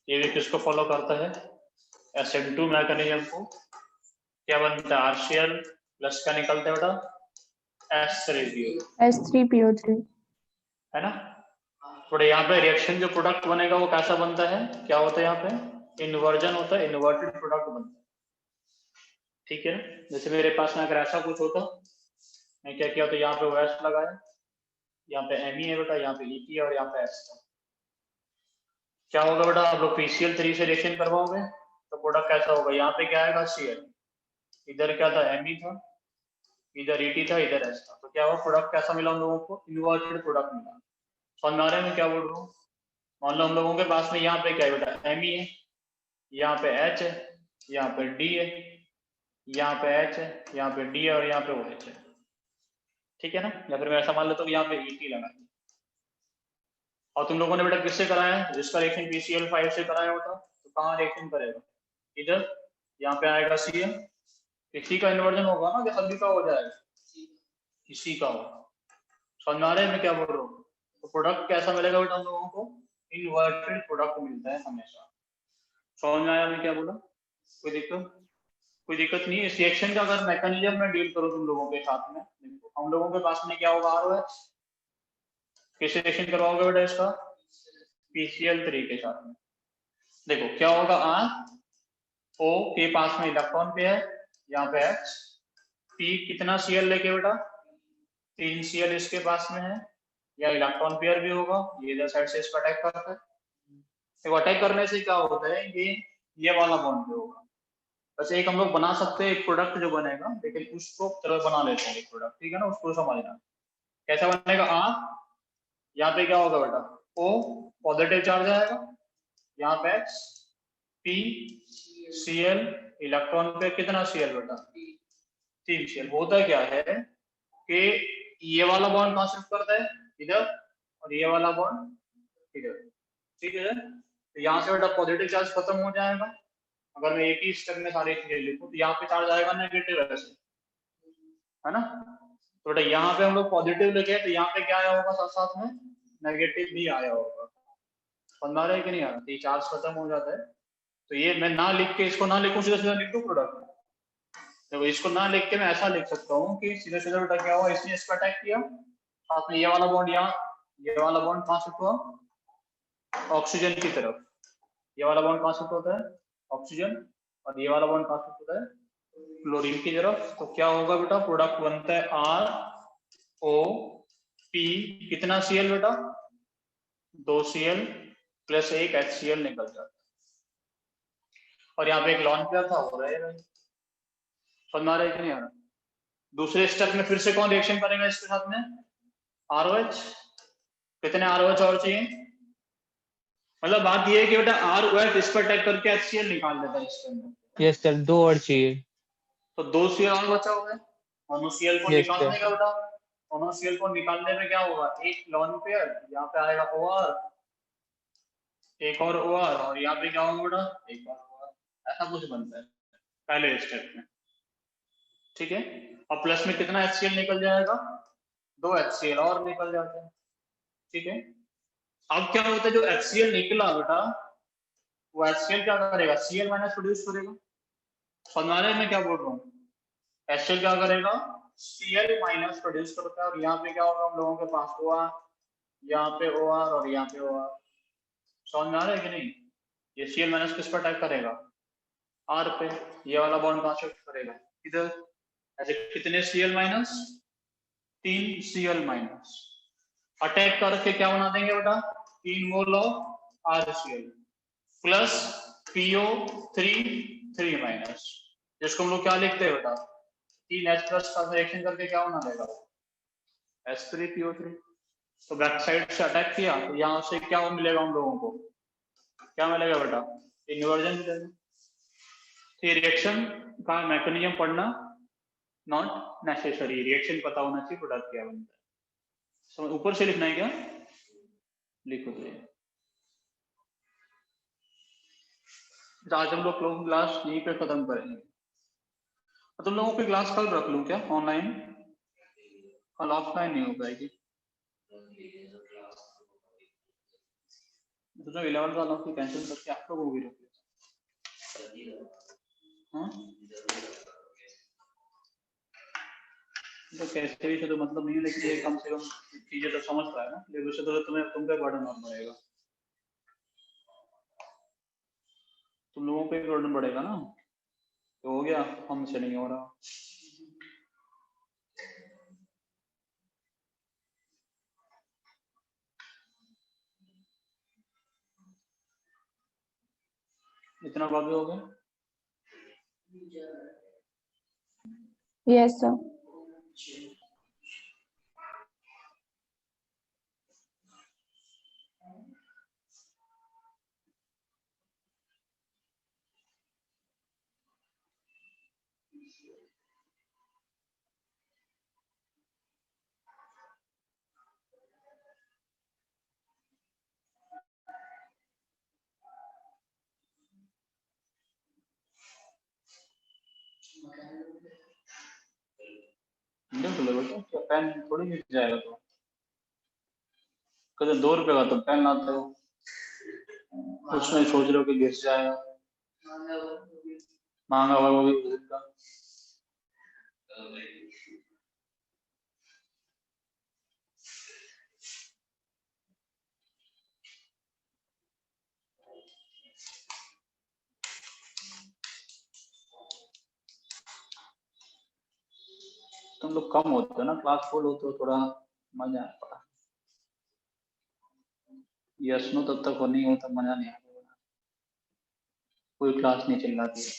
S1: ये भी किसको फॉलो करता है? SN2 मैकेनिज्म को। क्या बनता है? RCl प्लस क्या निकलता है बेटा?
S3: H3PO3
S1: है ना। थोड़े यहाँ पे रिएक्शन जो प्रोडक्ट बनेगा वो कैसा बनता है? क्या होता है यहाँ पे? इन्वर्जन होता है, इन्वर्टेड प्रोडक्ट बनता है, ठीक है ना। जैसे मेरे पास में अगर ऐसा कुछ होता, मैं क्या किया तो यहाँ पे OH लगाया, यहाँ पे Me है बेटा, यहाँ पे EP और यहाँ पे S था। क्या होगा बेटा? आप लोग PCl3 से रिएक्शन करवाओगे तो प्रोडक्ट कैसा होगा? यहाँ पे क्या आएगा? Cl। इधर क्या था? Me था, इधर Et था, इधर S था। तो क्या हुआ? प्रोडक्ट कैसा मिला हम लोगों को? इन्वर्टेड प्रोडक्ट मिला। समझ में आ रहा है मैं क्या बोल रहा हूँ? मान लो हम लोगों के पास में यहाँ पे क्या है बेटा? Me है, यहाँ पे H है, यहाँ पे D है, यहाँ पे H है, यहाँ पे D है और यहाँ पे OH है, ठीक है ना। या फिर मैं ऐसा मान लेता हूँ यहाँ पे Et लगा दिया। और तुम लोगों ने बेटा किससे कराया है? जिसका रिएक्शन PCl5 से कराया होता तो कहाँ रिएक्शन करेगा? इधर, यहाँ पे आएगा Cl। किसी का इन्वर्जन होगा ना, कि सभी का हो जाएगा? किसी का होगा। समझ में आ रहा है मैं क्या बोल रहा हूँ? तो प्रोडक्ट कैसा मिलेगा बेटा हम लोगों को? इन्वर्टेड प्रोडक्ट मिलता है हमेशा। समझ में आया मैं क्या बोला? कोई दिक्कत? कोई दिक्कत नहीं है। इस रिएक्शन का अगर मैकेनिज्म में डील करो तुम लोगों के साथ में, हम लोगों के पास में क्या होगा? ROH। किस रिएक्शन करवाओगे बेटा इसका? PCl3 के साथ में। देखो क्या होगा? O के पास में इलेक्ट्रॉन पे है, यहाँ पे H, P कितना Cl लेके बेटा? 3 Cl इसके पास में है, या इलेक्ट्रॉन पेयर भी होगा, ये इधर साइड से इसको अटैक करता है। तो अटैक करने से क्या होता है? ये वाला बॉन्ड पे होगा। बस एक हम लोग बना सकते हैं एक प्रोडक्ट जो बनेगा, लेकिन उसको चलो बना लेते हैं एक प्रोडक्ट, ठीक है ना। उसको समझना कैसा बनेगा। यहाँ पे क्या होगा बेटा? O पॉजिटिव चार्ज आएगा, यहाँ पे H, P, Cl, इलेक्ट्रॉन पे कितना Cl बेटा? 3 Cl। होता क्या है कि ये वाला बॉन्ड कहाँ शिफ्ट करता है? इधर, और ये वाला बॉन्ड इधर, ठीक है। तो यहाँ से बेटा पॉजिटिव चार्ज खत्म हो जाएगा, अगर मैं एक ही स्टेप में सारी चीजें लिखूं तो यहाँ पे चार्ज आएगा नेगेटिव ऐसे, है ना। तो बेटा यहाँ पे हम लोग पॉजिटिव लिखे तो यहाँ पे क्या आया होगा, साथ साथ में नेगेटिव भी आया होगा। समझ आ रहा है कि नहीं आ रहा। तो ये चार्ज खत्म हो जाता है, तो ये मैं ना लिख के इसको ना लिखूं, सीधा सीधा लिख दूं प्रोडक्ट। तो इसको ना लिख के मैं ऐसा लिख सकता हूँ कि सीधा सीधा बेटा क्या हुआ, इसने इसको अटैक किया, साथ में ये वाला बॉन्ड यहाँ, ये वाला बॉन्ड कहाँ शिफ्ट हुआ, ऑक्सीजन की तरफ। ये वाला बॉन्ड कहाँ शिफ्ट होता है, ऑक्सीजन, और ये वाला बॉन्ड कहाँ शिफ्ट होता है, क्लोरीन की तरफ। तो क्या होगा बेटा, प्रोडक्ट बनता है आर ओ पी, कितना Cl बेटा, 2 Cl प्लस 1 HCl निकल जाता है। और यहाँ पे एक लॉन पेयर था, हो रहा है, समझ में आ रहा है कि नहीं आ रहा। दूसरे स्टेप में फिर से कौन रिएक्शन करेगा इसके साथ में, ROH। कितने ROH और चाहिए, मतलब बात ये है कि बेटा ROH इस पर अटैक करके HCl निकाल देता है इसके अंदर।
S2: यस सर, 2 और चाहिए।
S1: तो 2 Cl और बचा हुआ है, NaCl को
S2: यस
S1: निकालने
S2: सर।
S1: का बेटा, NaCl को निकालने में क्या होगा, एक लॉन पेयर यहाँ पे आएगा OR, एक और OR, और यहाँ पे क्या होगा बेटा, एक और OR। ऐसा कुछ बनता है पहले स्टेप में, ठीक है। और प्लस में कितना HCl निकल जाएगा, 2 HCl और निकल जाते हैं, ठीक है। अब क्या होता है, जो HCl निकला बेटा, वो HCl क्या करेगा, Cl माइनस प्रोड्यूस करेगा। समझाने में क्या बोल रहा हूँ, HCl क्या करेगा, Cl माइनस प्रोड्यूस करता है, और यहाँ पे क्या होगा, हम लोगों के पास OR, यहाँ पे OR और यहाँ पे OR। समझ में आ रहा है कि नहीं। ये Cl माइनस किस पर अटैक करेगा, R पे। ये वाला बॉन्ड कहाँ शिफ्ट करेगा, इधर। ऐसे कितने Cl minus, 3 Cl minus, attack करके क्या बना देंगे बेटा, 3 mole of RCl plus PO3 3 minus, जिसको हम लोग क्या लिखते हैं बेटा, 3H प्लस का रिएक्शन करके क्या बना देगा, H3PO3। तो बैक साइड से अटैक किया तो यहाँ से क्या मिलेगा हम लोगों को, क्या मिलेगा बेटा, इन्वर्जन मिलेगा। तो रिएक्शन का मैकेनिज्म पढ़ना नॉट नेसेसरी, रिएक्शन पता होना चाहिए प्रोडक्ट क्या बनता है। समझ, ऊपर से लिखना है क्या, लिखो तो। आज हम लोग क्लास यहीं पे खत्म करेंगे। तुम लोगों की क्लास कल रख लूं क्या ऑनलाइन, कल ऑफलाइन नहीं हो पाएगी। तो जो 11 वालों की कैंसिल करके आप लोगों को भी रख लो। हाँ तो कैसे भी तो मतलब नहीं है, लेकिन ये कम से कम चीजें तो समझता है ना, लेकिन उससे तो तुम्हें तुम पे बर्डन और बढ़ेगा, तुम लोगों पे बर्डन बढ़ेगा ना। तो हो गया, हमसे नहीं हो रहा। इतना बात हो गया।
S3: Yes sir.
S1: देख लो बेटा, क्या पेन थोड़ी गिर जाएगा, तो कभी 2 रुपए का तो पेन लाते हो, उसमें सोच रहे हो कि गिर जाएगा, महंगा हुआ वो भी खरीदता। तुम लोग कम होते हो ना, क्लास फुल होते हो, थोड़ा मजा आता। यस नो तब तक नहीं होता, मजा नहीं आता, कोई क्लास नहीं चिल्लाती है।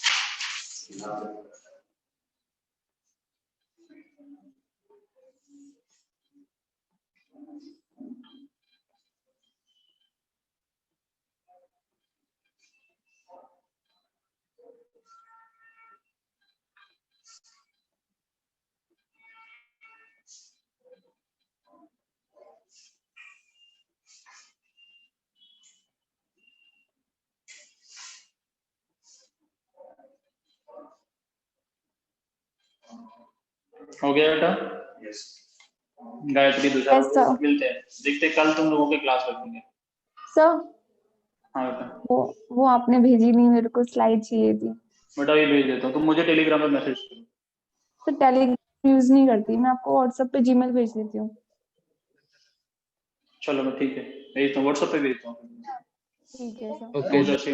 S1: हो गया बेटा?
S4: यस
S1: गायत्री दूसरा
S3: Yes, sir.
S1: मिलते हैं, देखते हैं कल तुम लोगों के क्लास रखेंगे।
S3: सर
S1: हाँ बेटा,
S3: वो आपने भेजी नहीं, मेरे को स्लाइड चाहिए थी।
S1: बेटा ये भेज देता हूँ, तुम मुझे टेलीग्राम पे मैसेज करो।
S3: सर टेलीग्राम यूज नहीं करती मैं, आपको व्हाट्सएप पे जीमेल भेज देती हूँ।
S1: चलो मैं ठीक है भेजता हूँ, व्हाट्सएप पे भेजता हूँ।
S3: ठीक है सर।
S2: ओके
S1: जैसे